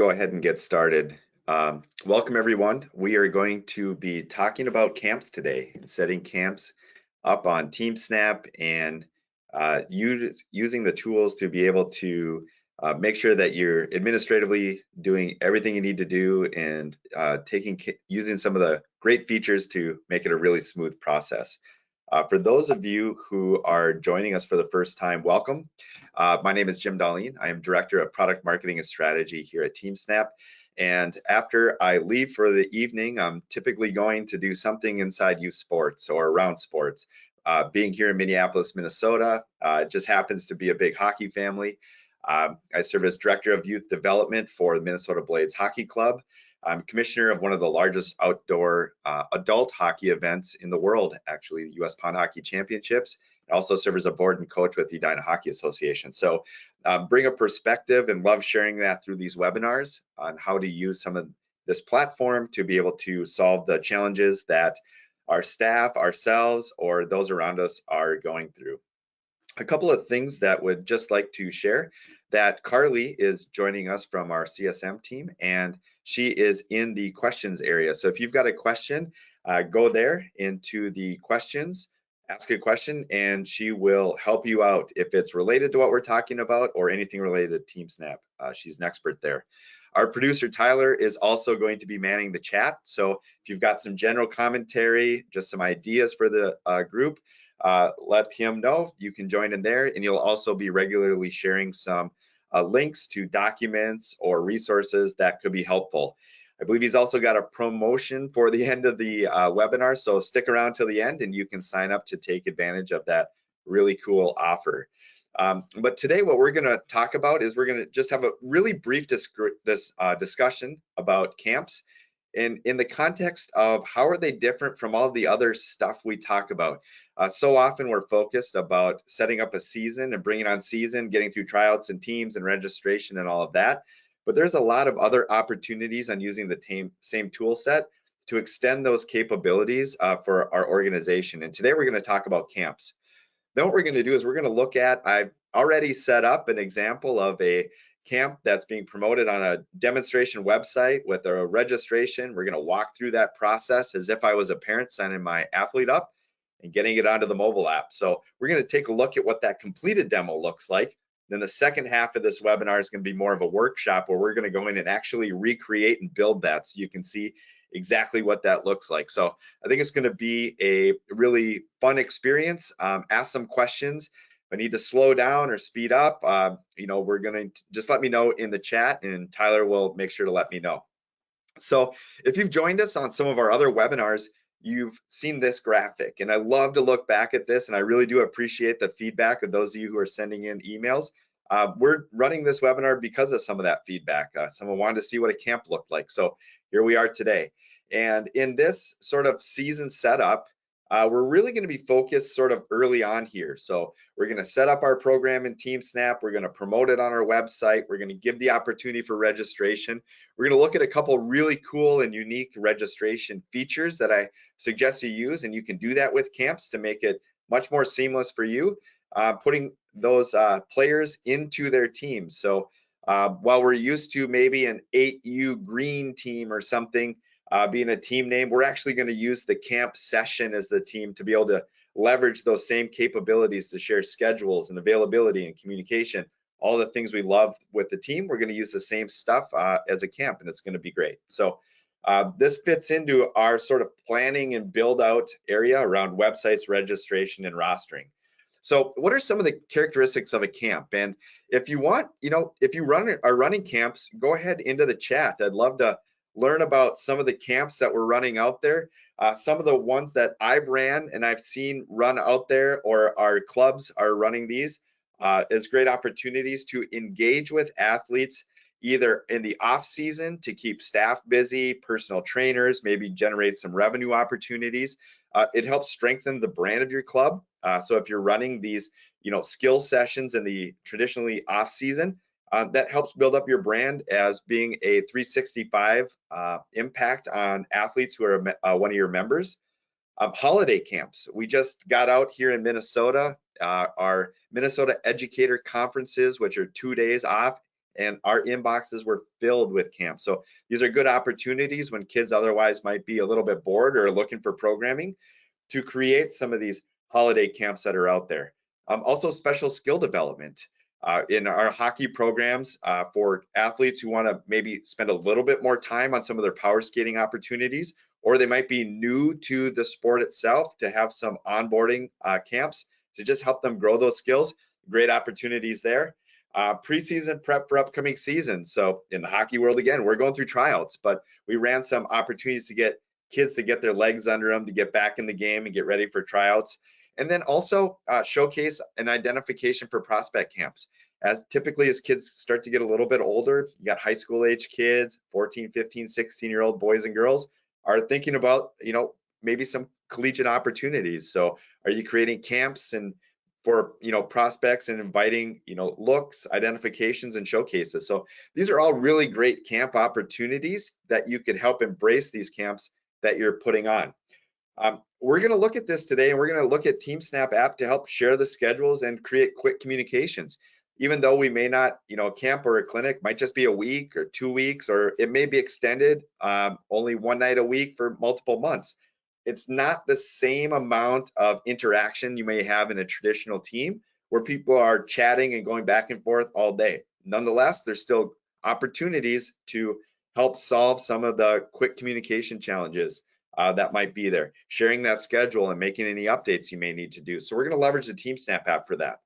Go ahead and get started. Welcome everyone. We are going to be talking about camps today, setting camps up on TeamSnap and using the tools to be able to make sure that you're administratively doing everything you need to do and using some of the great features to make it a really smooth process. For those of you who are joining us for the first time, welcome. My name is Jim Dahline. I am Director of Product Marketing and Strategy here at TeamSnap. And after I leave for the evening, I'm typically going to do something inside youth sports or around sports. Being here in Minneapolis, Minnesota, it just happens to be a big hockey family. I serve as Director of Youth Development for the Minnesota Blades Hockey Club. I'm commissioner of one of the largest outdoor adult hockey events in the world, actually, the U.S. Pond Hockey Championships. I also serve as a board and coach with the Edina Hockey Association. So bring a perspective and love sharing that through these webinars on how to use some of this platform to be able to solve the challenges that our staff, ourselves, or those around us are going through. A couple of things that would just like to share that Carly is joining us from our CSM team, and she is in the questions area. So if you've got a question, go there into the questions, ask a question, and she will help you out if it's related to what we're talking about or anything related to TeamSnap. She's an expert there. Our producer, Tyler, is also going to be manning the chat. So if you've got some general commentary, just some ideas for the group, let him know. You can join in there, and you'll also be regularly sharing some links to documents or resources that could be helpful. I believe he's also got a promotion for the end of the webinar, so stick around till the end and you can sign up to take advantage of that really cool offer. But today what we're going to talk about is we're going to just have a really brief discussion about camps in the context of how are they different from all the other stuff we talk about. So often we're focused about setting up a season and bringing on season, getting through tryouts and teams and registration and all of that. But there's a lot of other opportunities on using the same tool set to extend those capabilities for our organization. And today we're going to talk about camps. Then what we're going to do is we're going to look at, I've already set up an example of a camp that's being promoted on a demonstration website with a registration. We're going to walk through that process as if I was a parent signing my athlete up and getting it onto the mobile app. So we're going to take a look at what that completed demo looks like. Then the second half of this webinar is going to be more of a workshop where we're going to go in and actually recreate and build that so you can see exactly what that looks like. So I think it's going to be a really fun experience. Ask some questions. If I need to slow down or speed up, we're going to just let me know in the chat and Tyler will make sure to let me know. So if you've joined us on some of our other webinars, you've seen this graphic, and I love to look back at this, and I really do appreciate the feedback of those of you who are sending in emails. We're running this webinar because of some of that feedback. Someone wanted to see what a camp looked like, so here we are today. And in this sort of season setup, we're really going to be focused sort of early on here. So we're going to set up our program in TeamSnap. We're going to promote it on our website. We're going to give the opportunity for registration. We're going to look at a couple really cool and unique registration features that I suggest you use, and you can do that with camps to make it much more seamless for you, putting those players into their teams. So while we're used to maybe an 8U green team or something being a team name, we're actually going to use the camp session as the team to be able to leverage those same capabilities to share schedules and availability and communication, all the things we love with the team. We're going to use the same stuff as a camp, and it's going to be great. So this fits into our sort of planning and build out area around websites, registration, and rostering. So what are some of the characteristics of a camp? And if you want, if you are running camps, go ahead into the chat. I'd love to learn about some of the camps that we're running out there. Some of the ones that I've ran and I've seen run out there, or our clubs are running these, as great opportunities to engage with athletes either in the off season to keep staff busy, personal trainers, maybe generate some revenue opportunities. It helps strengthen the brand of your club. So if you're running these, skill sessions in the traditionally off season, that helps build up your brand as being a 365 impact on athletes who are one of your members. Holiday camps. We just got out here in Minnesota, our Minnesota Educator Conferences, which are 2 days off and our inboxes were filled with camps. So these are good opportunities when kids otherwise might be a little bit bored or looking for programming to create some of these holiday camps that are out there. Also special skill development. In our hockey programs for athletes who want to maybe spend a little bit more time on some of their power skating opportunities, or they might be new to the sport itself, to have some onboarding camps to just help them grow those skills. Great opportunities there. Preseason prep for upcoming seasons. So in the hockey world, again, we're going through tryouts, but we ran some opportunities to get kids to get their legs under them, to get back in the game and get ready for tryouts. And then also showcase an identification for prospect camps. As typically as kids start to get a little bit older, you got high school age kids, 14, 15, 16-year-old boys and girls are thinking about, maybe some collegiate opportunities. So are you creating camps and for, prospects and inviting, looks, identifications, and showcases? So these are all really great camp opportunities that you could help embrace these camps that you're putting on. We're going to look at this today, and we're going to look at TeamSnap app to help share the schedules and create quick communications. Even though we may not, a camp or a clinic might just be a week or 2 weeks, or it may be extended only one night a week for multiple months. It's not the same amount of interaction you may have in a traditional team where people are chatting and going back and forth all day. Nonetheless, there's still opportunities to help solve some of the quick communication challenges that might be there, sharing that schedule and making any updates you may need to do. So we're going to leverage the TeamSnap app for that.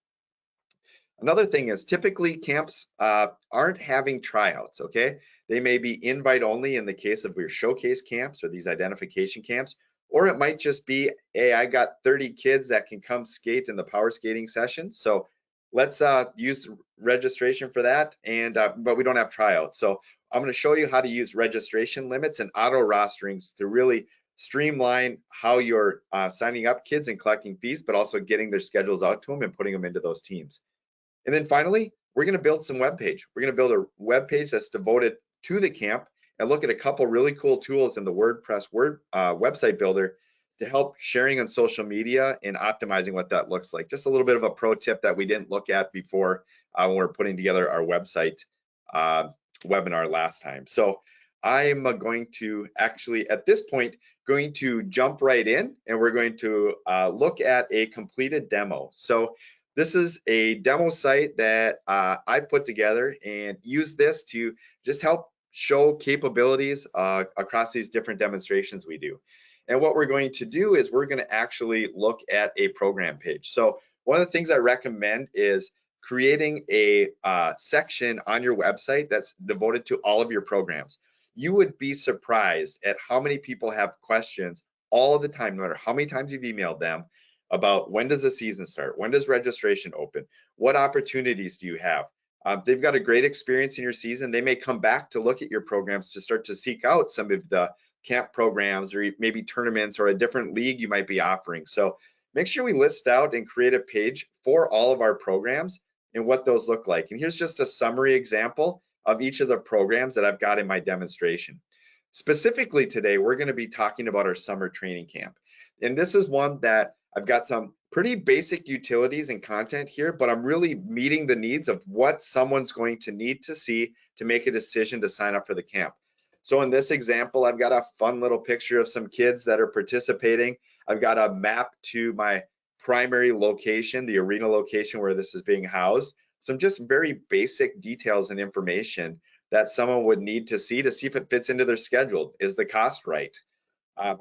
Another thing is typically camps aren't having tryouts, okay? They may be invite only in the case of your showcase camps or these identification camps, or it might just be, hey, I got 30 kids that can come skate in the power skating session. So let's use registration for that, and but we don't have tryouts. So I'm going to show you how to use registration limits and auto rosterings to really streamline how you're signing up kids and collecting fees, but also getting their schedules out to them and putting them into those teams. And then finally, we're going to build some web page. We're going to build a web page that's devoted to the camp and look at a couple really cool tools in the WordPress website builder to help sharing on social media and optimizing what that looks like. Just a little bit of a pro tip that we didn't look at before when we were putting together our website webinar last time. So I'm going to actually, at this point, going to jump right in, and we're going to look at a completed demo. So this is a demo site that I put together and use this to just help show capabilities across these different demonstrations we do. And what we're going to do is we're going to actually look at a program page. So one of the things I recommend is creating a section on your website that's devoted to all of your programs. You would be surprised at how many people have questions all the time, no matter how many times you've emailed them, about when does the season start? When does registration open? What opportunities do you have? They've got a great experience in your season. They may come back to look at your programs to start to seek out some of the camp programs or maybe tournaments or a different league you might be offering. So make sure we list out and create a page for all of our programs and what those look like. And here's just a summary example of each of the programs that I've got in my demonstration. Specifically today, we're going to be talking about our summer training camp. And this is one that I've got some pretty basic utilities and content here, but I'm really meeting the needs of what someone's going to need to see to make a decision to sign up for the camp. So in this example, I've got a fun little picture of some kids that are participating. I've got a map to my primary location, the arena location where this is being housed. Some just very basic details and information that someone would need to see if it fits into their schedule. Is the cost right?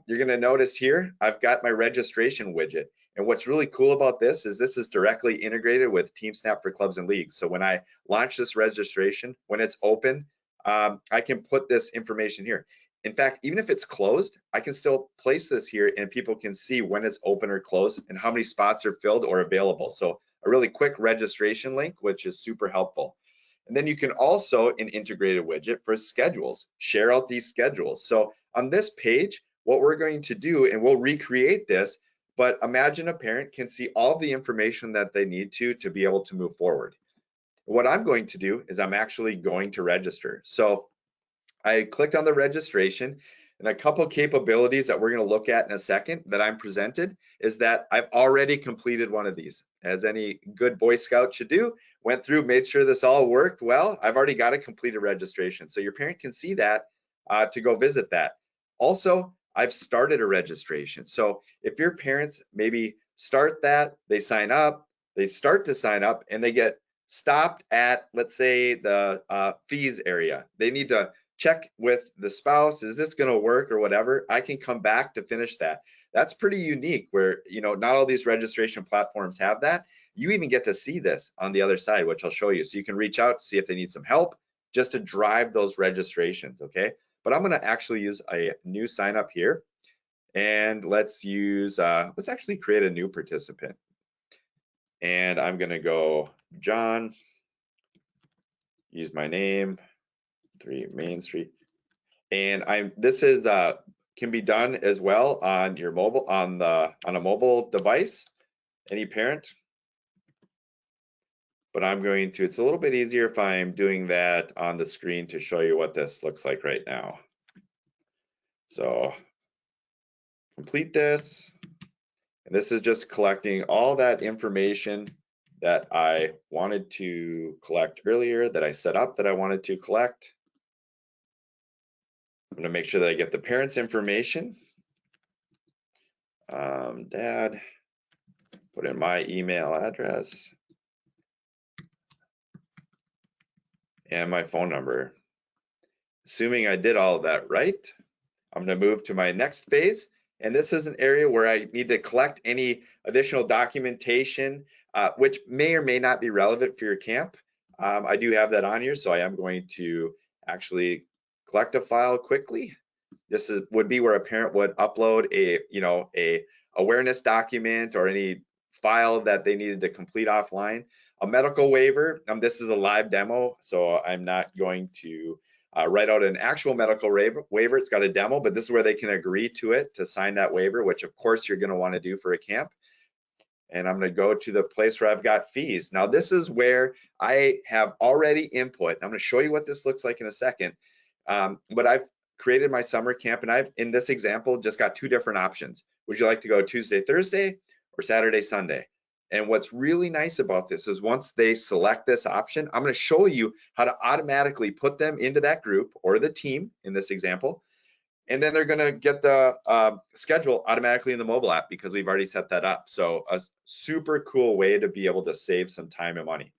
You're going to notice here, I've got my registration widget. And what's really cool about this is directly integrated with TeamSnap for clubs and leagues. So when I launch this registration, when it's open, I can put this information here. In fact, even if it's closed, I can still place this here and people can see when it's open or closed and how many spots are filled or available. So a really quick registration link, which is super helpful. And then you can also, an integrated widget for schedules, share out these schedules. So on this page, what we're going to do, and we'll recreate this, but imagine a parent can see all the information that they need to be able to move forward. What I'm going to do is I'm actually going to register. So I clicked on the registration, and a couple capabilities that we're going to look at in a second that I'm presented is that I've already completed one of these. as any good Boy Scout should do. Went through, made sure this all worked well. I've already got a completed registration. So your parent can see that to go visit that. Also, I've started a registration. So if your parents maybe start that, they sign up, they start to sign up, and they get stopped at, let's say, the fees area. They need to check with the spouse, is this going to work or whatever? I can come back to finish that. That's pretty unique where, not all these registration platforms have that. You even get to see this on the other side, which I'll show you. So you can reach out, see if they need some help just to drive those registrations, okay? But I'm going to actually use a new sign up here. And let's use, let's actually create a new participant. And I'm going to go John, use my name, 3 Main Street. And this is can be done as well on your mobile, on a mobile device, any parent. But I'm going to, it's a little bit easier if I'm doing that on the screen to show you what this looks like right now. So complete this. And this is just collecting all that information that I wanted to collect earlier, that I set up that I wanted to collect. I'm going to make sure that I get the parents' information. Dad, put in my email address and my phone number. Assuming I did all of that right, I'm going to move to my next phase. And this is an area where I need to collect any additional documentation, which may or may not be relevant for your camp. I do have that on here, so I am going to actually collect a file quickly. This would be where a parent would upload a awareness document or any file that they needed to complete offline. A medical waiver, this is a live demo, so I'm not going to write out an actual medical waiver. It's got a demo, but this is where they can agree to it, to sign that waiver, which of course you're going to want to do for a camp. And I'm going to go to the place where I've got fees. Now this is where I have already input. I'm going to show you what this looks like in a second. But I've created my summer camp, and I've, in this example, just got 2 different options. Would you like to go Tuesday, Thursday, or Saturday, Sunday? And what's really nice about this is once they select this option, I'm going to show you how to automatically put them into that group or the team in this example. And then they're going to get the schedule automatically in the mobile app because we've already set that up. So a super cool way to be able to save some time and money.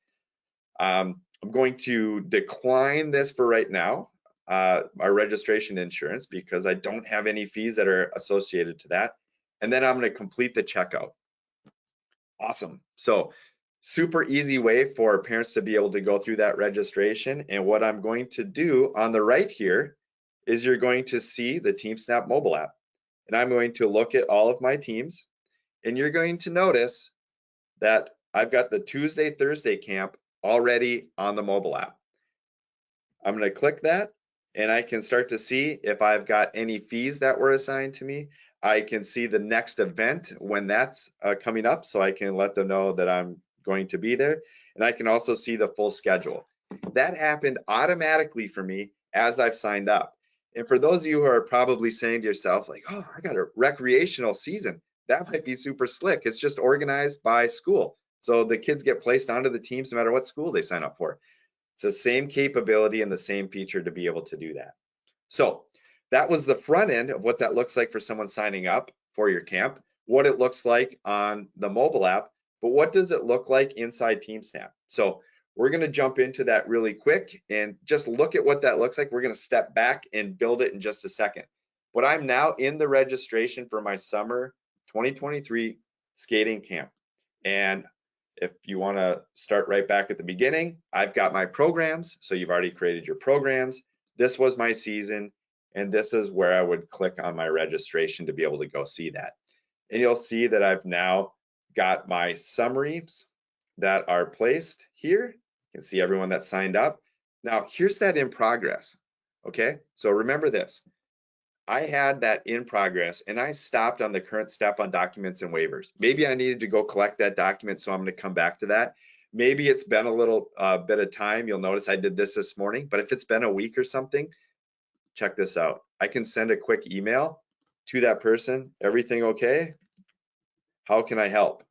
I'm going to decline this for right now, our registration insurance, because I don't have any fees that are associated to that. And then I'm going to complete the checkout. Awesome. So super easy way for parents to be able to go through that registration. And what I'm going to do on the right here is you're going to see the TeamSnap mobile app. And I'm going to look at all of my teams, and you're going to notice that I've got the Tuesday, Thursday camp already on the mobile app. I'm going to click that, and I can start to see if I've got any fees that were assigned to me. I can see the next event when that's coming up, so I can let them know that I'm going to be there. And I can also see the full schedule. That happened automatically for me as I've signed up. And for those of you who are probably saying to yourself, like, oh, I got a recreational season, that might be super slick. It's just organized by school. So the kids get placed onto the teams no matter what school they sign up for. It's the same capability and the same feature to be able to do that. So that was the front end of what that looks like for someone signing up for your camp, what it looks like on the mobile app, but what does it look like inside TeamSnap? So we're going to jump into that really quick and just look at what that looks like. We're going to step back and build it in just a second. But I'm now in the registration for my summer 2023 skating camp. And if you want to start right back at the beginning, I've got my programs. So you've already created your programs. This was my season. And this is where I would click on my registration to be able to go see that. And you'll see that I've now got my summaries that are placed here. You can see everyone that signed up. Now, here's that in progress. Okay, so remember this. I had that in progress and I stopped on the current step on documents and waivers. Maybe I needed to go collect that document, so I'm going to come back to that. Maybe it's been a little bit of time. You'll notice I did this morning, but if it's been a week or something, check this out. I can send a quick email to that person. Everything okay? How can I help?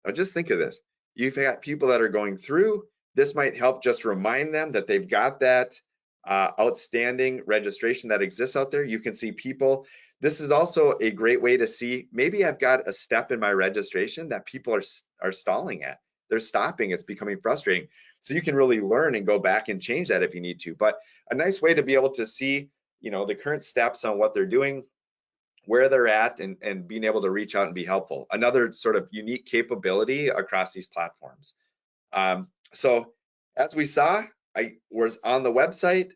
Now just think of this. You've got people that are going through. This might help just remind them that they've got that outstanding registration that exists out there. You can see people. This is also a great way to see, maybe I've got a step in my registration that people are stalling at. They're stopping, it's becoming frustrating. So you can really learn and go back and change that if you need to. But a nice way to be able to see, the current steps on what they're doing, where they're at, and being able to reach out and be helpful. Another sort of unique capability across these platforms. So as we saw, I was on the website,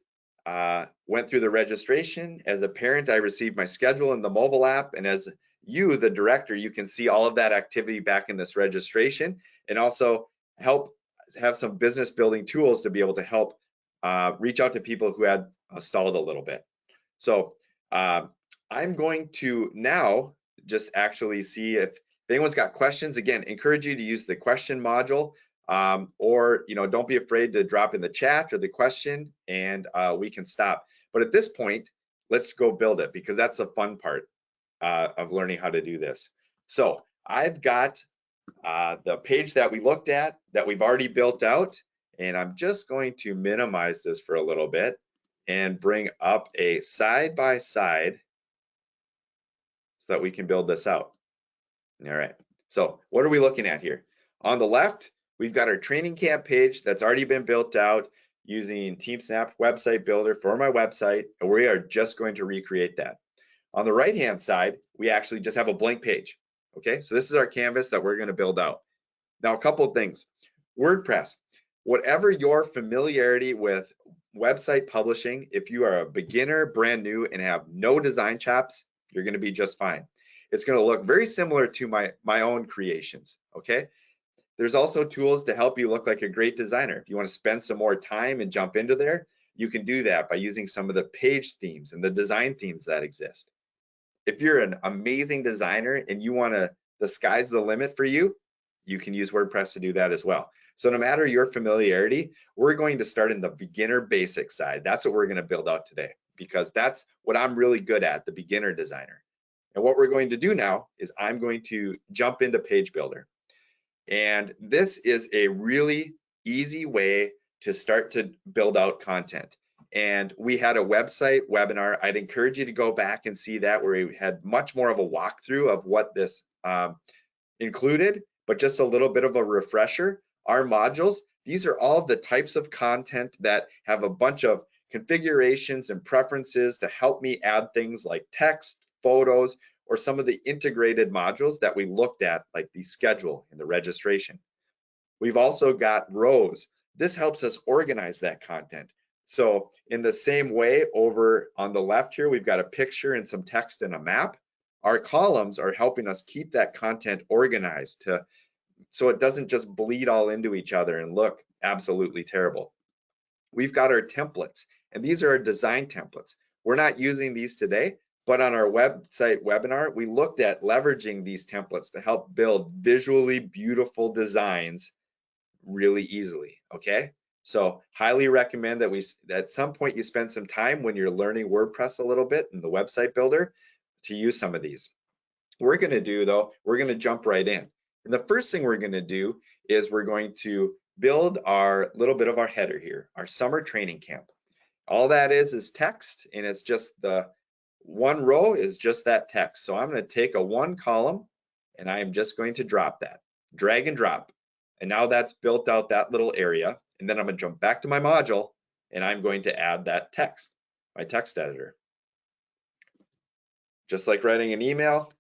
went through the registration. As a parent, I received my schedule in the mobile app, and as you, the director, you can see all of that activity back in this registration, and also help have some business building tools to be able to help reach out to people who had stalled a little bit. So I'm going to now just actually see if anyone's got questions. Again, encourage you to use the question module, or don't be afraid to drop in the chat or the question, and we can stop. But at this point, let's go build it, because that's the fun part of learning how to do this. So I've got the page that we looked at that we've already built out, and I'm just going to minimize this for a little bit and bring up a side-by-side so that we can build this out. All right, so what are we looking at here? On the left, we've got our training camp page that's already been built out using TeamSnap website builder for my website, and we are just going to recreate that. On the right-hand side, we actually just have a blank page. Okay, so this is our canvas that we're going to build out. Now, a couple of things. WordPress, whatever your familiarity with website publishing, if you are a beginner, brand new, and have no design chops, you're going to be just fine. It's going to look very similar to my own creations. Okay, there's also tools to help you look like a great designer. If you want to spend some more time and jump into there, you can do that by using some of the page themes and the design themes that exist. If you're an amazing designer and you want to, the sky's the limit for you, you can use WordPress to do that as well. So no matter your familiarity, we're going to start in the beginner basic side. That's what we're going to build out today, because that's what I'm really good at, the beginner designer. And what we're going to do now is I'm going to jump into Page Builder. And this is a really easy way to start to build out content. And we had a website webinar. I'd encourage you to go back and see that, where we had much more of a walkthrough of what this included, but just a little bit of a refresher. Our modules, these are all of the types of content that have a bunch of configurations and preferences to help me add things like text, photos, or some of the integrated modules that we looked at, like the schedule and the registration. We've also got rows. This helps us organize that content. So in the same way, over on the left here, we've got a picture and some text and a map. Our columns are helping us keep that content organized so it doesn't just bleed all into each other and look absolutely terrible. We've got our templates, and these are our design templates. We're not using these today, but on our website webinar, we looked at leveraging these templates to help build visually beautiful designs really easily, okay? So highly recommend that at some point you spend some time when you're learning WordPress a little bit in the website builder to use some of these. We're gonna do though, we're gonna jump right in. And the first thing we're gonna do is we're going to build our little bit of our header here, our summer training camp. All that is text, and it's just the one row is just that text. So I'm going to take a one column and I am just going to drop that, drag and drop. And now that's built out that little area. And then I'm going to jump back to my module and I'm going to add that text, my text editor. Just like writing an email,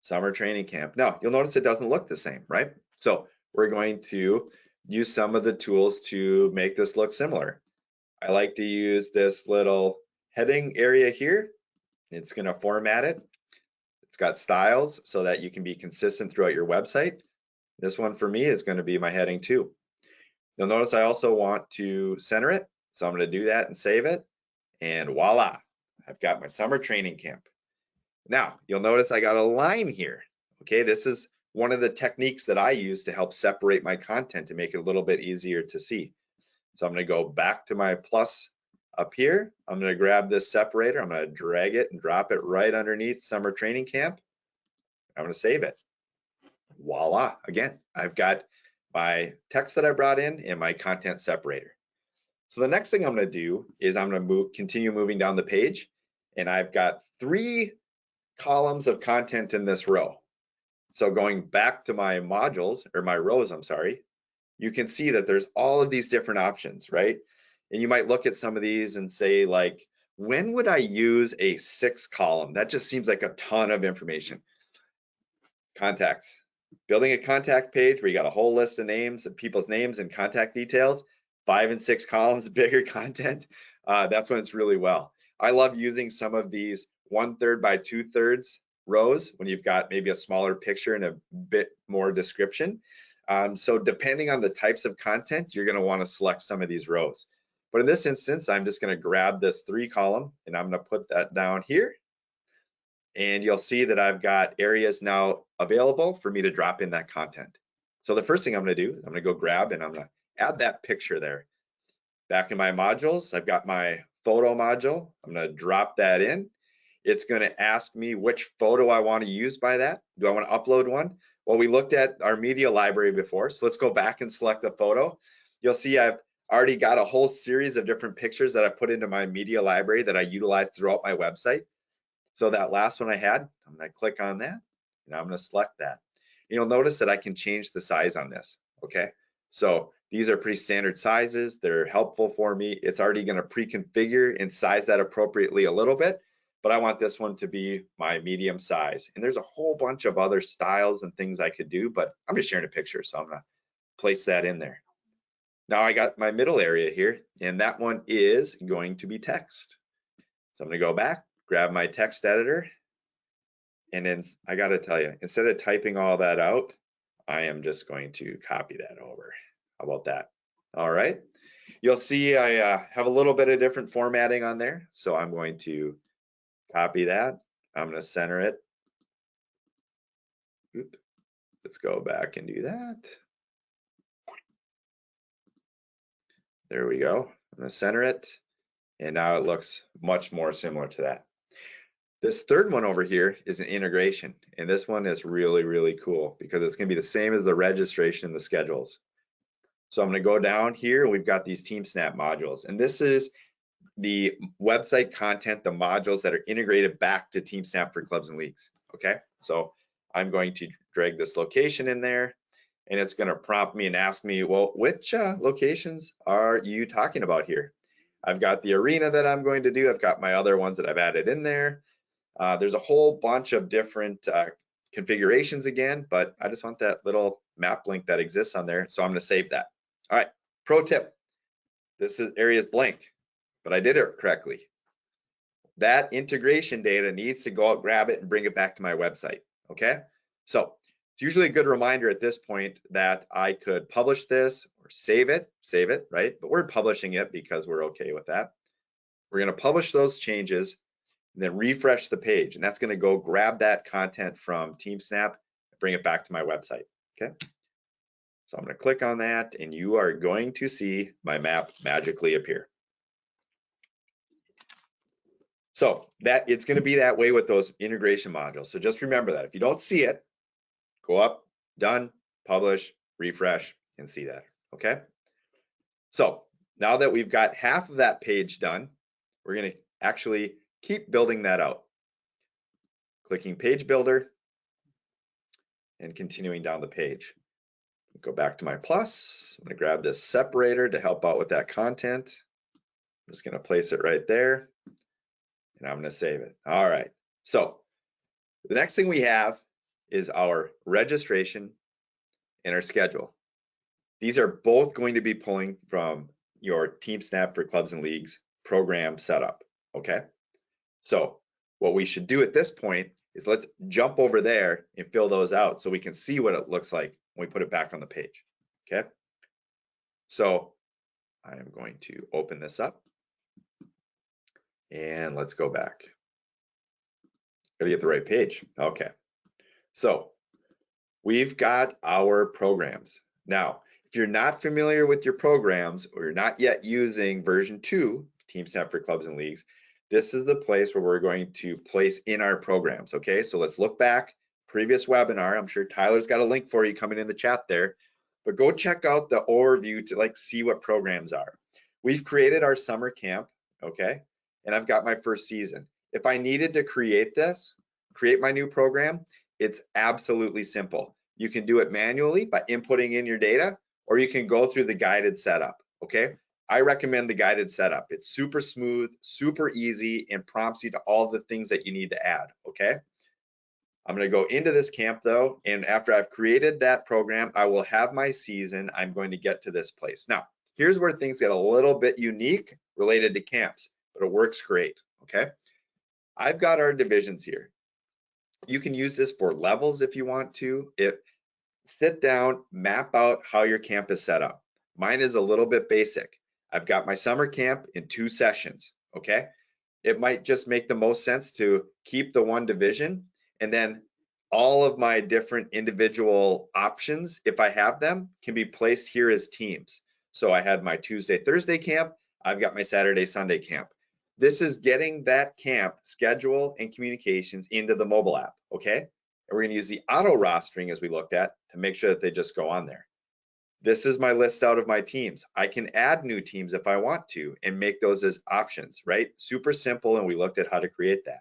summer training camp. Now you'll notice it doesn't look the same, right? So we're going to use some of the tools to make this look similar. I like to use this little heading area here. It's going to format it. It's got styles so that you can be consistent throughout your website. This one for me is going to be my heading 2. You'll notice I also want to center it. So I'm going to do that and save it. And voila, I've got my summer training camp. Now you'll notice I got a line here. Okay, this is one of the techniques that I use to help separate my content to make it a little bit easier to see. So I'm going to go back to my plus up here. I'm going to grab this separator. I'm going to drag it and drop it right underneath summer training camp. I'm going to save it. Voila, again, I've got my text that I brought in and my content separator. So the next thing I'm going to do is I'm going to continue moving down the page, and I've got 3 columns of content in this row. So going back to my modules, or my rows, I'm sorry, you can see that there's all of these different options, right? And you might look at some of these and say, like, when would I use a 6 column? That just seems like a ton of information. Contacts. Building a contact page where you got a whole list of names and people's names and contact details, 5 and 6 columns, bigger content. That's when it's really well. I love using some of these 1/3 by 2/3 rows when you've got maybe a smaller picture and a bit more description. So depending on the types of content, you're going to want to select some of these rows. But in this instance, I'm just going to grab this 3 column and I'm going to put that down here. And you'll see that I've got areas now available for me to drop in that content. So the first thing I'm going to do is I'm going to go grab and I'm going to add that picture there. Back in my modules, I've got my photo module. I'm going to drop that in. It's going to ask me which photo I want to use by that. Do I want to upload one? Well, we looked at our media library before, so let's go back and select the photo. You'll see I've already got a whole series of different pictures that I put into my media library that I utilize throughout my website. So that last one I had, I'm going to click on that and I'm going to select that. You'll notice that I can change the size on this, okay? So these are pretty standard sizes. They're helpful for me. It's already going to pre-configure and size that appropriately a little bit, but I want this one to be my medium size. And there's a whole bunch of other styles and things I could do, but I'm just sharing a picture, so I'm going to place that in there. Now I got my middle area here, and that one is going to be text. So I'm going to go back, grab my text editor, and then I got to tell you, instead of typing all that out, I am just going to copy that over. How about that? All right. You'll see I have a little bit of different formatting on there. So I'm going to copy that. I'm going to center it. Oop. Let's go back and do that. There we go. I'm going to center it. And now it looks much more similar to that. This third one over here is an integration, and this one is really, really cool because it's going to be the same as the registration and the schedules. So I'm going to go down here, and we've got these TeamSnap modules, and this is the website content, the modules that are integrated back to TeamSnap for clubs and leagues. Okay, so I'm going to drag this location in there, and it's going to prompt me and ask me, well, which locations are you talking about here? I've got the arena that I'm going to do. I've got my other ones that I've added in there. There's a whole bunch of different configurations again, but I just want that little map link that exists on there, so I'm going to save that. All right, pro tip, this area is blank, but I did it correctly. That integration data needs to go out, grab it, and bring it back to my website, okay? So it's usually a good reminder at this point that I could publish this or save it, right? But we're publishing it because we're okay with that. We're going to publish those changes, and then refresh the page, and that's going to go grab that content from TeamSnap and bring it back to my website. Okay, so I'm going to click on that, and you are going to see my map magically appear. So that it's going to be that way with those integration modules. So just remember that if you don't see it, go up, done, publish, refresh, and see that. Okay, so now that we've got half of that page done, we're going to actually keep building that out. Clicking page builder and continuing down the page. Go back to my plus. I'm going to grab this separator to help out with that content. I'm just going to place it right there, and I'm going to save it. All right. So the next thing we have is our registration and our schedule. These are both going to be pulling from your TeamSnap for clubs and leagues program setup. Okay. So what we should do at this point is let's jump over there and fill those out so we can see what it looks like when we put it back on the page, okay? So I am going to open this up and let's go back. Gotta get the right page, okay. So we've got our programs. Now, if you're not familiar with your programs or you're not yet using version 2, TeamSnap for clubs and leagues, this is the place where we're going to place in our programs, okay? So let's look back previous webinar. I'm sure Tyler's got a link for you coming in the chat there, but go check out the overview to like see what programs are. We've created our summer camp, okay? And I've got my first season. If I needed to create my new program, it's absolutely simple. You can do it manually by inputting in your data, or you can go through the guided setup, okay? I recommend the guided setup. It's super smooth, super easy, and prompts you to all the things that you need to add, okay? I'm going to go into this camp though, and after I've created that program, I will have my season. I'm going to get to this place. Now, here's where things get a little bit unique related to camps, but it works great, okay? I've got our divisions here. You can use this for levels if you want to. Sit down, map out how your camp is set up. Mine is a little bit basic. I've got my summer camp in 2 sessions, okay? It might just make the most sense to keep the one division, and then all of my different individual options, if I have them, can be placed here as teams. So I had my Tuesday, Thursday camp, I've got my Saturday, Sunday camp. This is getting that camp schedule and communications into the mobile app, okay? And we're gonna use the auto rostering as we looked at to make sure that they just go on there. This is my list out of my teams. I can add new teams if I want to and make those as options, right? Super simple, and we looked at how to create that.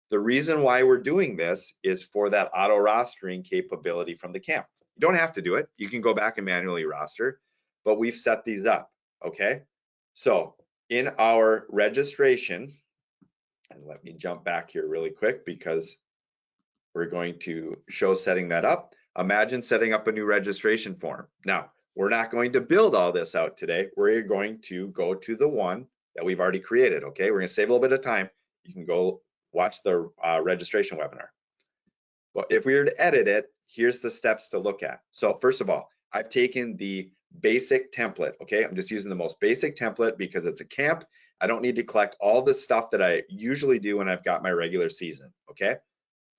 The reason why we're doing this is for that auto rostering capability from the camp. You don't have to do it. You can go back and manually roster, but we've set these up, okay? So in our registration, and let me jump back here really quick because we're going to show setting that up. Imagine setting up a new registration form. Now, we're not going to build all this out today. We're going to go to the one that we've already created, okay? We're gonna save a little bit of time. You can go watch the registration webinar. But if we were to edit it, here's the steps to look at. So first of all, I've taken the basic template, okay? I'm just using the most basic template because it's a camp. I don't need to collect all the stuff that I usually do when I've got my regular season, okay?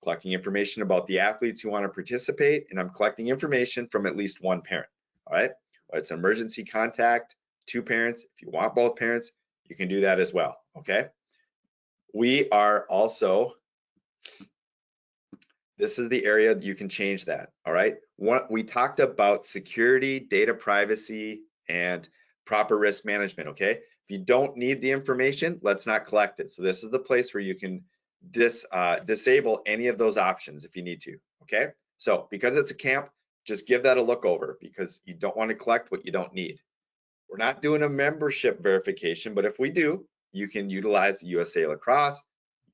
Collecting information about the athletes who want to participate, and I'm collecting information from at least one parent, all right? Well, it's an emergency contact, 2 parents. If you want both parents, you can do that as well, okay? We are also, this is the area that you can change that, all right? We talked about security, data privacy, and proper risk management, okay? If you don't need the information, let's not collect it. So this is the place where you can disable any of those options if you need to, okay? So because it's a camp, just give that a look over because you don't want to collect what you don't need. We're not doing a membership verification, but if we do, you can utilize the USA Lacrosse,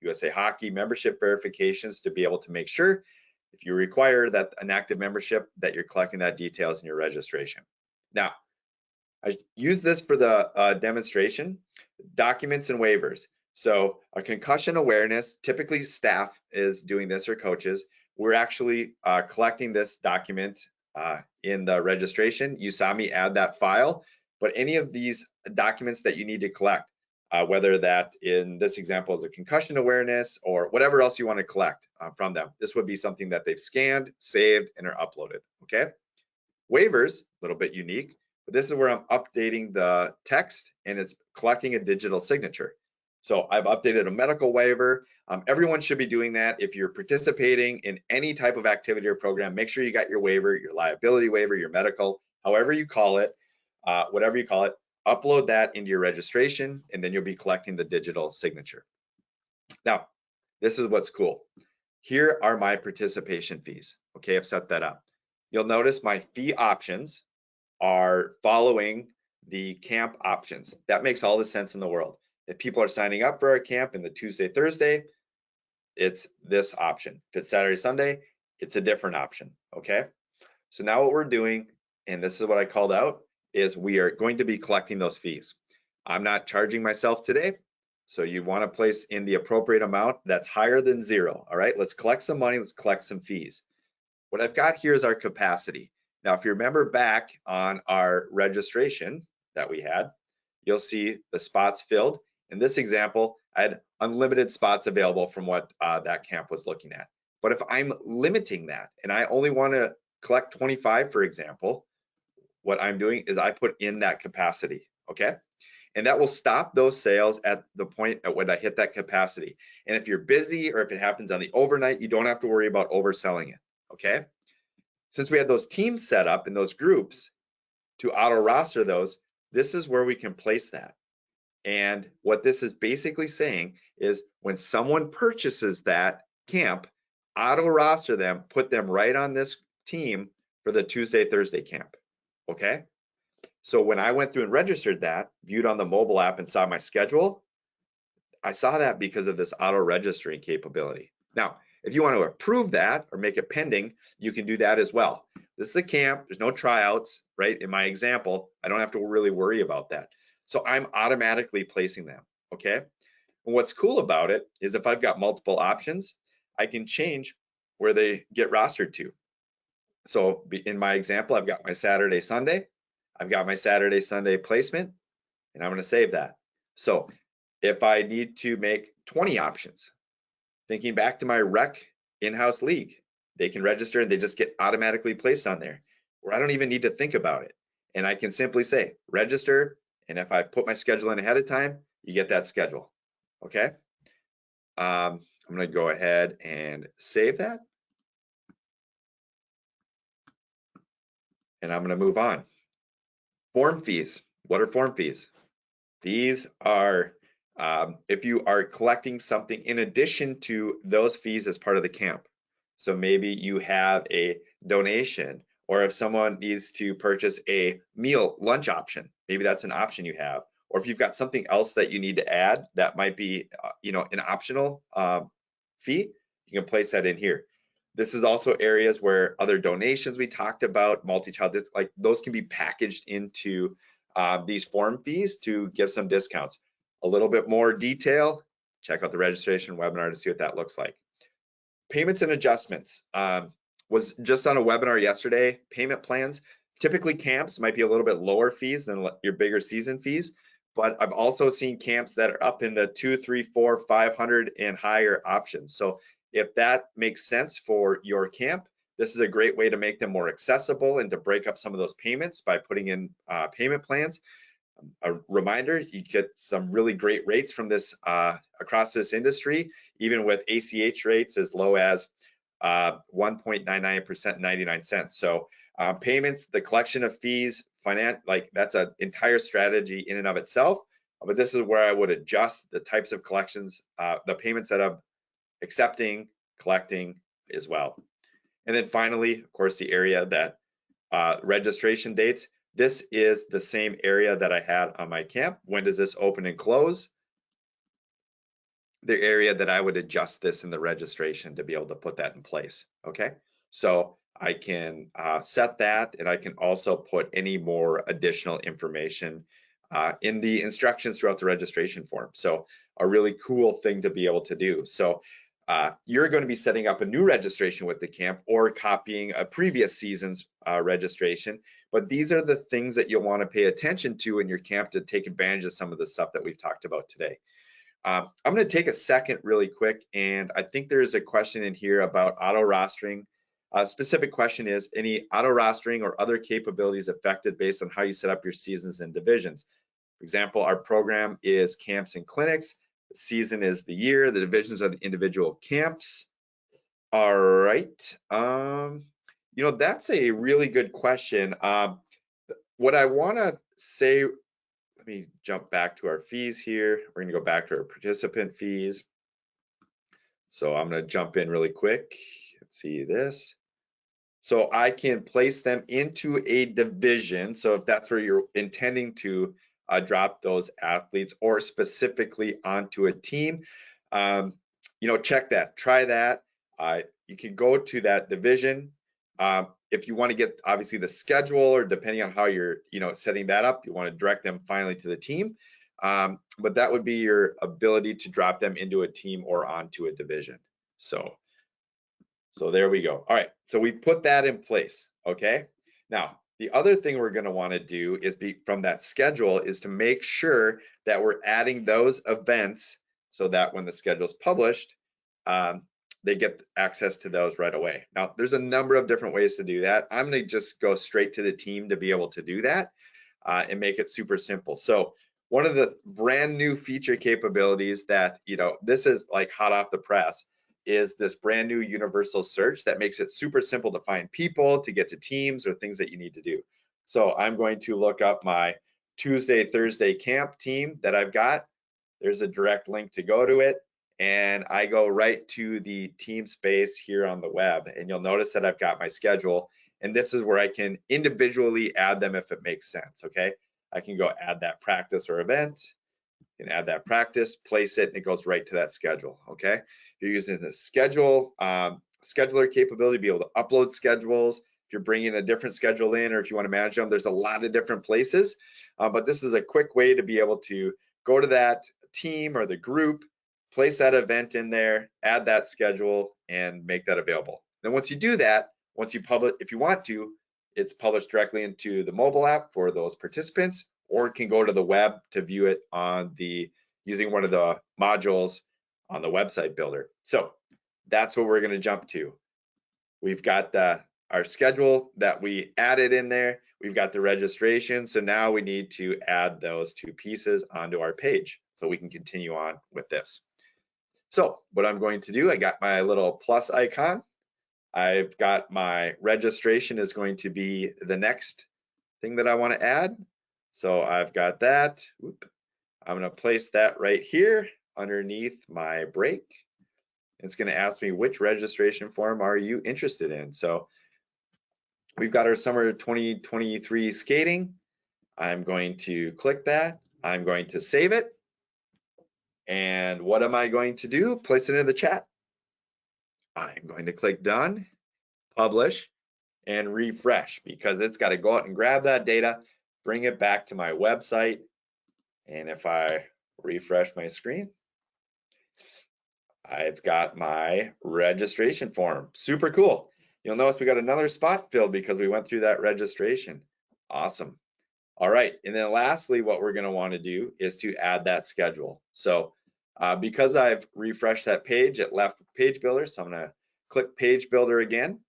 USA Hockey membership verifications to be able to make sure if you require that an active membership that you're collecting that details in your registration. Now, I use this for the demonstration, documents and waivers. So a concussion awareness, typically staff is doing this or coaches. We're actually collecting this document in the registration. You saw me add that file, but any of these documents that you need to collect, whether that in this example is a concussion awareness or whatever else you want to collect from them, this would be something that they've scanned, saved, and are uploaded, okay? Waivers, a little bit unique, but this is where I'm updating the text and it's collecting a digital signature. So I've updated a medical waiver. Everyone should be doing that. If you're participating in any type of activity or program, make sure you got your waiver, your liability waiver, your medical, however you call it, whatever you call it, upload that into your registration, and then you'll be collecting the digital signature. Now, this is what's cool. Here are my participation fees. Okay, I've set that up. You'll notice my fee options are following the camp options. That makes all the sense in the world. If people are signing up for our camp in the Tuesday, Thursday, it's this option. If it's Saturday, Sunday, it's a different option, okay? So now what we're doing, and this is what I called out, is we are going to be collecting those fees. I'm not charging myself today, so you want to place in the appropriate amount that's higher than 0, all right? Let's collect some money, let's collect some fees. What I've got here is our capacity. Now, if you remember back on our registration that we had, you'll see the spots filled. In this example, I had unlimited spots available from what that camp was looking at. But if I'm limiting that and I only want to collect 25, for example, what I'm doing is I put in that capacity, okay? And that will stop those sales at the point at when I hit that capacity. And if you're busy or if it happens on the overnight, you don't have to worry about overselling it, okay? Since we had those teams set up in those groups to auto roster those, this is where we can place that. And what this is basically saying is when someone purchases that camp, auto roster them, put them right on this team for the Tuesday, Thursday camp, okay? So when I went through and registered that, viewed on the mobile app and saw my schedule, I saw that because of this auto registering capability. Now, if you want to approve that or make it pending, you can do that as well. This is a camp, there's no tryouts, right? In my example, I don't have to really worry about that. So I'm automatically placing them, okay? And what's cool about it is if I've got multiple options, I can change where they get rostered to. So in my example, I've got my Saturday, Sunday, I've got my Saturday, Sunday placement, and I'm going to save that. So if I need to make 20 options, thinking back to my rec in-house league, they can register and they just get automatically placed on there, where I don't even need to think about it. And I can simply say register, and if I put my schedule in ahead of time, you get that schedule, okay? I'm going to go ahead and save that. And I'm going to move on. Form fees. What are form fees? These are if you are collecting something in addition to those fees as part of the camp. So maybe you have a donation, or if someone needs to purchase a meal lunch option, maybe that's an option you have. Or if you've got something else that you need to add that might be an optional fee, you can place that in here. This is also areas where other donations we talked about, multi-child, like those can be packaged into these form fees to give some discounts. A little bit more detail, check out the registration webinar to see what that looks like. Payments and adjustments. Was just on a webinar yesterday. Payment plans. Typically camps might be a little bit lower fees than your bigger season fees, but I've also seen camps that are up in the 200, 300, 400, 500 and higher options. So if that makes sense for your camp, this is a great way to make them more accessible and to break up some of those payments by putting in payment plans. A reminder, you get some really great rates from this across this industry, even with ACH rates as low as 1.99%, 99 cents. So payments, the collection of fees, like that's an entire strategy in and of itself. But this is where I would adjust the types of collections, the payments that I'm accepting, collecting as well. And then finally, of course, the area that registration dates. This is the same area that I had on my camp. When does this open and close? The area that I would adjust this in the registration to be able to put that in place, okay? So I can set that, and I can also put any more additional information in the instructions throughout the registration form. So a really cool thing to be able to do. So you're going to be setting up a new registration with the camp or copying a previous season's registration, but these are the things that you'll want to pay attention to in your camp to take advantage of some of the stuff that we've talked about today. I'm going to take a second really quick, and I think there's a question in here about auto rostering. A specific question is, any auto rostering or other capabilities affected based on how you set up your seasons and divisions? For example, our program is camps and clinics. The season is the year. The divisions are the individual camps. All right. That's a really good question. What I want to say, let me jump back to our fees here. We're going to go back to our participant fees. So I'm going to jump in really quick. Let's see this. So I can place them into a division. So if that's where you're intending to drop those athletes, or specifically onto a team, check that, try that. You can go to that division. If you want to get obviously the schedule, or depending on how you're setting that up, you want to direct them finally to the team. But that would be your ability to drop them into a team or onto a division. So there we go. All right, so we put that in place, okay? Now, the other thing we're gonna wanna do is from that schedule is to make sure that we're adding those events so that when the schedule is published, they get access to those right away. Now, there's a number of different ways to do that. I'm gonna just go straight to the team to be able to do that and make it super simple. So one of the brand new feature capabilities that, this is like hot off the press, is this brand new universal search that makes it super simple to find people, to get to teams or things that you need to do. So I'm going to look up my Tuesday, Thursday camp team that I've got. There's a direct link to go to it. And I go right to the team space here on the web. And you'll notice that I've got my schedule. And this is where I can individually add them if it makes sense, okay? I can go add that practice or event, you can add that practice, place it, and it goes right to that schedule, okay? If you're using the schedule, scheduler capability, be able to upload schedules. If you're bringing a different schedule in, or if you want to manage them, there's a lot of different places. But this is a quick way to be able to go to that team or the group, place that event in there, add that schedule, and make that available. Then once you do that, once you publish, if you want to, it's published directly into the mobile app for those participants, or it can go to the web to view it on using one of the modules on the website builder. So that's what we're going to jump to. We've got our schedule that we added in there. We've got the registration. So now we need to add those two pieces onto our page so we can continue on with this. So what I'm going to do, I got my little plus icon. I've got my registration is going to be the next thing that I want to add. So I've got that. I'm going to place that right here underneath my break. It's going to ask me, which registration form are you interested in? So we've got our summer 2023 skating. I'm going to click that. I'm going to save it. And what am I going to do? Place it in the chat. I'm going to click done, publish, and refresh, because it's got to go out and grab that data, bring it back to my website. And if I refresh my screen, I've got my registration form. Super cool. You'll notice we got another spot filled because we went through that registration. Awesome. All right, and then lastly, what we're going to want to do is to add that schedule. So because I've refreshed that page, it left page builder. So I'm going to click page builder again,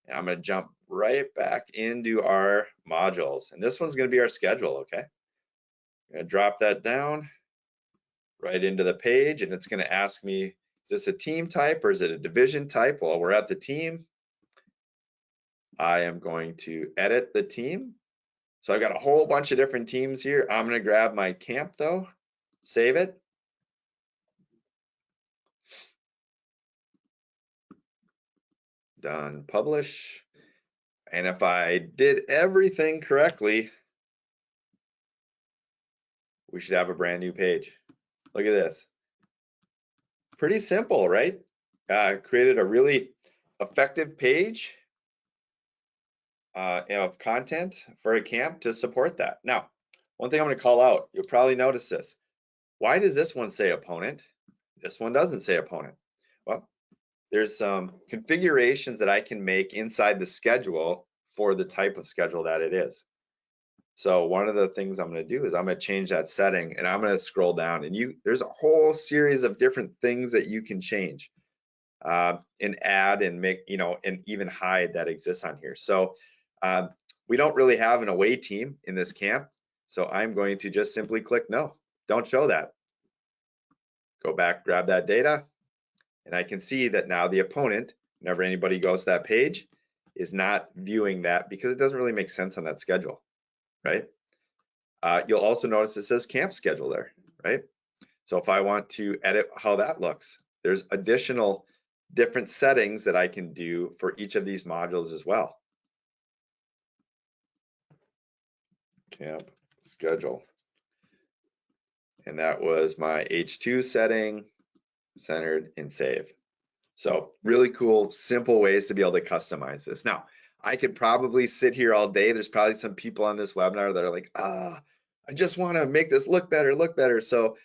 and I'm going to jump right back into our modules. And this one's going to be our schedule, okay? I'm going to drop that down right into the page, and it's going to ask me, is this a team type or is it a division type? Well, we're at the team. I am going to edit the team. So I've got a whole bunch of different teams here. I'm going to grab my camp though, save it. Done, publish. And if I did everything correctly, we should have a brand new page. Look at this. Pretty simple, right? Created a really effective page of content for a camp to support that. Now, one thing I'm going to call out, you'll probably notice this. Why does this one say opponent? This one doesn't say opponent. Well, there's some configurations that I can make inside the schedule for the type of schedule that it is. So one of the things I'm going to do is I'm going to change that setting, and I'm going to scroll down, and there's a whole series of different things that you can change and add and make, and even hide that exists on here. So we don't really have an away team in this camp. So I'm going to just simply click no, don't show that. Go back, grab that data, and I can see that now the opponent, whenever anybody goes to that page, is not viewing that because it doesn't really make sense on that schedule, right? You'll also notice it says camp schedule there, right? So if I want to edit how that looks, there's additional different settings that I can do for each of these modules as well. Camp schedule. And that was my H2 setting, centered, and save. So really cool, simple ways to be able to customize this. Now, I could probably sit here all day. There's probably some people on this webinar that are like, I just want to make this look better. So,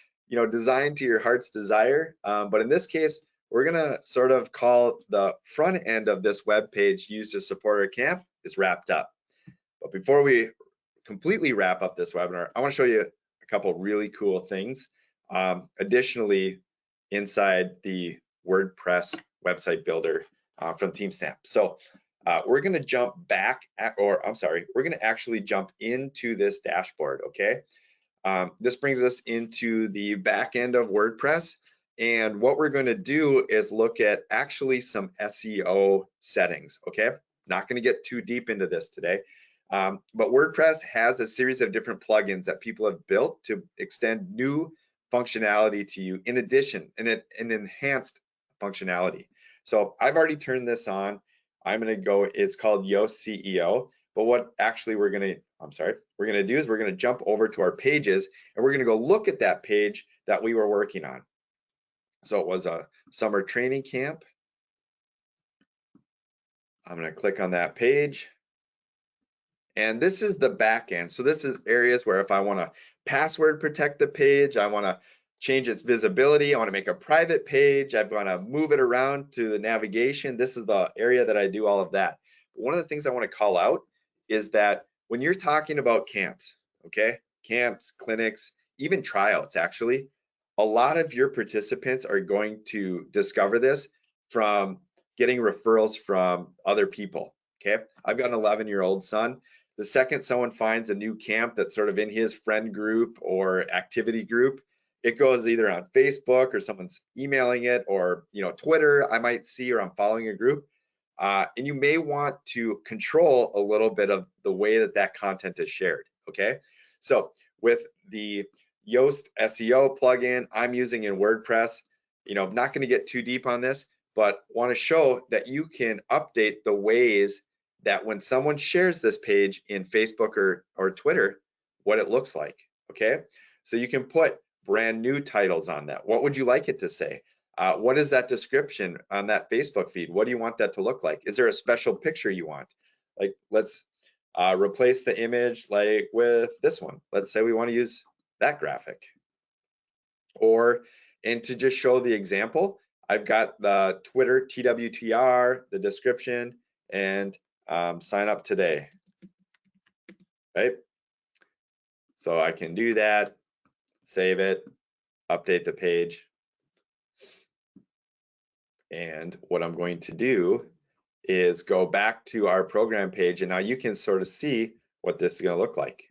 design to your heart's desire. But in this case, we're gonna sort of call the front end of this web page used to support our camp is wrapped up. But before we completely wrap up this webinar, I want to show you a couple really cool things. Additionally, inside the WordPress website builder from TeamSnap. So we're going to jump back we're going to actually jump into this dashboard, okay? This brings us into the back end of WordPress. And what we're going to do is look at actually some SEO settings, okay? Not going to get too deep into this today, but WordPress has a series of different plugins that people have built to extend new functionality to you in addition, an enhanced functionality. So I've already turned this on. I'm going to go, it's called Yoast SEO. But what actually we're going to do is we're going to jump over to our pages and we're going to go look at that page that we were working on. So it was a summer training camp. I'm going to click on that page. And this is the back end. So this is areas where if I want to password protect the page, I want to change its visibility, I want to make a private page, I want to move it around to the navigation. This is the area that I do all of that. But one of the things I want to call out is that when you're talking about camps, okay, camps, clinics, even tryouts actually, a lot of your participants are going to discover this from getting referrals from other people, okay? I've got an 11-year-old son. The second someone finds a new camp that's sort of in his friend group or activity group, it goes either on Facebook or someone's emailing it, or Twitter I might see, or I'm following a group. And you may want to control a little bit of the way that that content is shared, okay? So with the Yoast SEO plugin I'm using in WordPress, I'm not going to get too deep on this, but want to show that you can update the ways that when someone shares this page in Facebook or Twitter, what it looks like, okay? So you can put brand new titles on that. What would you like it to say? What is that description on that Facebook feed? What do you want that to look like? Is there a special picture you want? Like, let's replace the image like with this one. Let's say we want to use that graphic. And to just show the example, I've got the Twitter TWTR, the description, and sign up today, right? So I can do that, save it, update the page. And what I'm going to do is go back to our program page, and now you can sort of see what this is going to look like.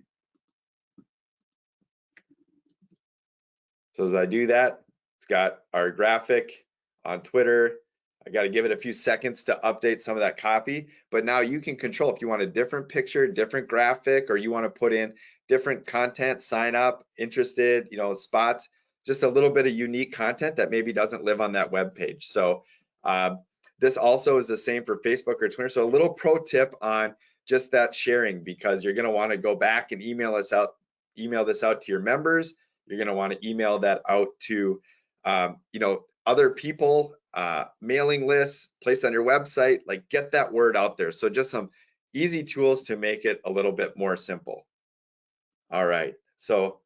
So as I do that, it's got our graphic on Twitter. I got to give it a few seconds to update some of that copy, but now you can control if you want a different picture, different graphic, or you want to put in different content, sign up, interested, spots, just a little bit of unique content that maybe doesn't live on that web page. So this also is the same for Facebook or Twitter. So a little pro tip on just that sharing, because you're going to want to go back and email this out to your members. You're going to want to email that out to other people, mailing lists, place on your website, like get that word out there. So just some easy tools to make it a little bit more simple. All right, so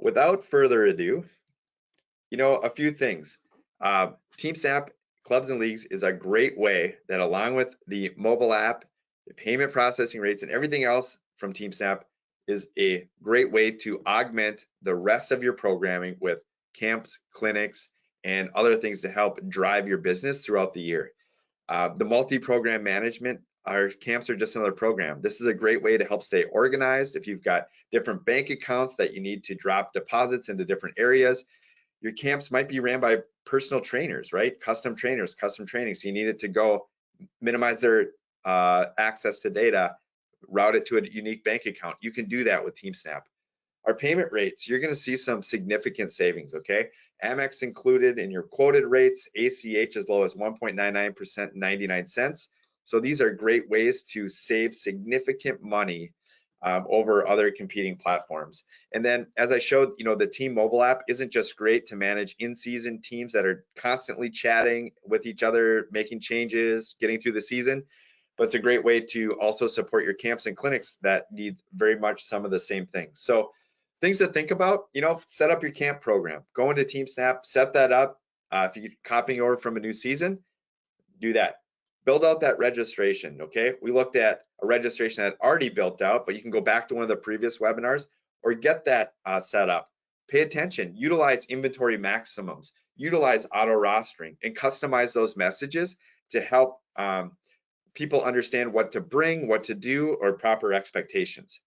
without further ado, a few things. TeamSnap Clubs and Leagues is a great way that, along with the mobile app, the payment processing rates, and everything else from TeamSnap, is a great way to augment the rest of your programming with camps, clinics, and other things to help drive your business throughout the year. The multi-program management, our camps are just another program. This is a great way to help stay organized. If you've got different bank accounts that you need to drop deposits into different areas, your camps might be ran by personal trainers, right? Custom trainers, custom training. So you need it to go minimize their access to data, route it to a unique bank account. You can do that with TeamSnap. Our payment rates, you're going to see some significant savings, okay? Amex included in your quoted rates, ACH as low as 1.99%, 99 cents. So these are great ways to save significant money over other competing platforms. And then, as I showed, the Team mobile app isn't just great to manage in-season teams that are constantly chatting with each other, making changes, getting through the season, but it's a great way to also support your camps and clinics that need very much some of the same things. So things to think about, set up your camp program, go into TeamSnap, set that up. If you're copying over from a new season, do that. Build out that registration, okay? We looked at a registration that already built out, but you can go back to one of the previous webinars or get that set up. Pay attention, utilize inventory maximums, utilize auto rostering, and customize those messages to help people understand what to bring, what to do, or proper expectations.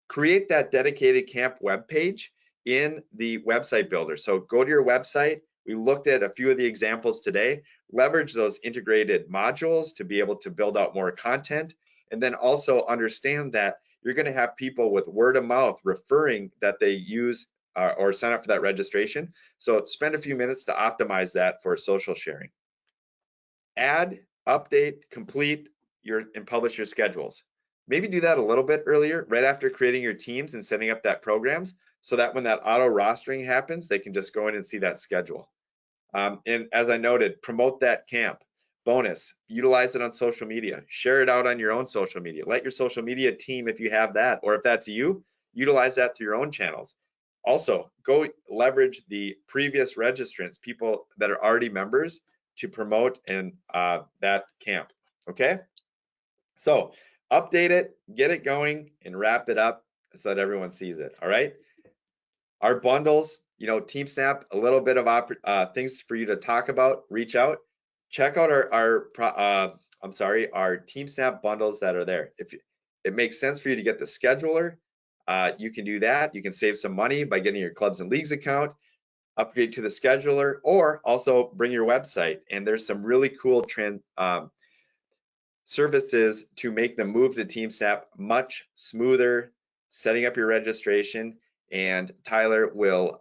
create that dedicated camp web page in the website builder. So go to your website. We looked at a few of the examples today. Leverage those integrated modules to be able to build out more content, and then also understand that you're going to have people with word of mouth referring that they use or sign up for that registration. So spend a few minutes to optimize that for social sharing. Add, update, complete and publish your schedules. Maybe do that a little bit earlier, right after creating your teams and setting up that programs, so that when that auto rostering happens, they can just go in and see that schedule. And as I noted, promote that camp. Bonus, utilize it on social media. Share it out on your own social media. Let your social media team, if you have that, or if that's you, utilize that through your own channels. Also, go leverage the previous registrants, people that are already members, to promote and that camp. Okay, so update it, get it going, and wrap it up so that everyone sees it. All right. Our bundles, TeamSnap, a little bit of things for you to talk about. Reach out, check out our TeamSnap bundles that are there. If it makes sense for you to get the scheduler, you can do that. You can save some money by getting your clubs and leagues account, upgrade to the scheduler, or also bring your website. And there's some really cool services to make the move to TeamSnap much smoother, setting up your registration. And Tyler will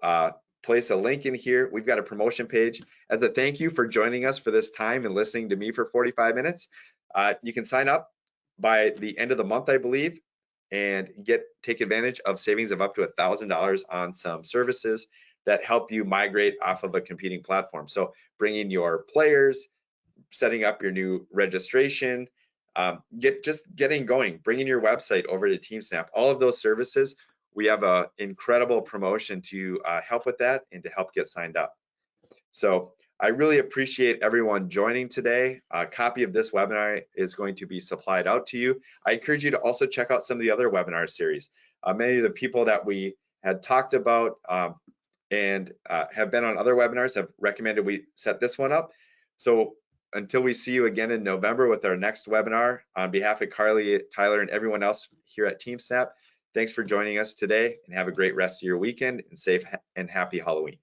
place a link in here. We've got a promotion page. As a thank you for joining us for this time and listening to me for 45 minutes. You can sign up by the end of the month, I believe, and take advantage of savings of up to $1,000 on some services that help you migrate off of a competing platform. So bringing your players, setting up your new registration, getting going, bringing your website over to TeamSnap, all of those services. We have an incredible promotion to help with that and to help get signed up. So I really appreciate everyone joining today. A copy of this webinar is going to be supplied out to you. I encourage you to also check out some of the other webinar series. Many of the people that we had talked about and have been on other webinars have recommended we set this one up. So until we see you again in November with our next webinar, on behalf of Carly, Tyler, and everyone else here at TeamSnap, thanks for joining us today, and have a great rest of your weekend and safe and happy Halloween.